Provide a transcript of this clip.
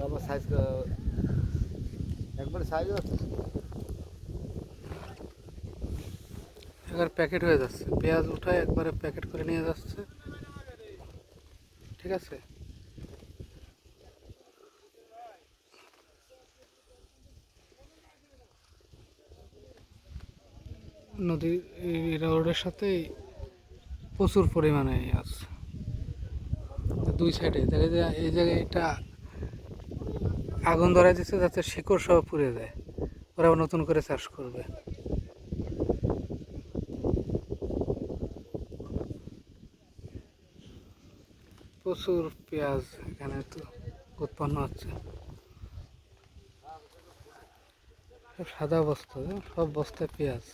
আবার সাইজ একবারে সাইজ আছে। একবার প্যাকেট হয়ে যাচ্ছে, পেঁয়াজ উঠায় একবারে প্যাকেট করে নিয়ে যাচ্ছে। ঠিক আছে, নদী রোডের সাথে প্রচুর পরিমাণে আছে দুই সাইডে। দেখা যায় এই জায়গায় এটা আগুন ধরাই দিচ্ছে যাতে শিকড় সব পুড়ে যায়, ওরা নতুন করে চাষ করবে। প্রচুর পেঁয়াজ এখানে তো উৎপন্ন হচ্ছে। সব সাদা বস্তা, সব বস্তায় পেঁয়াজ।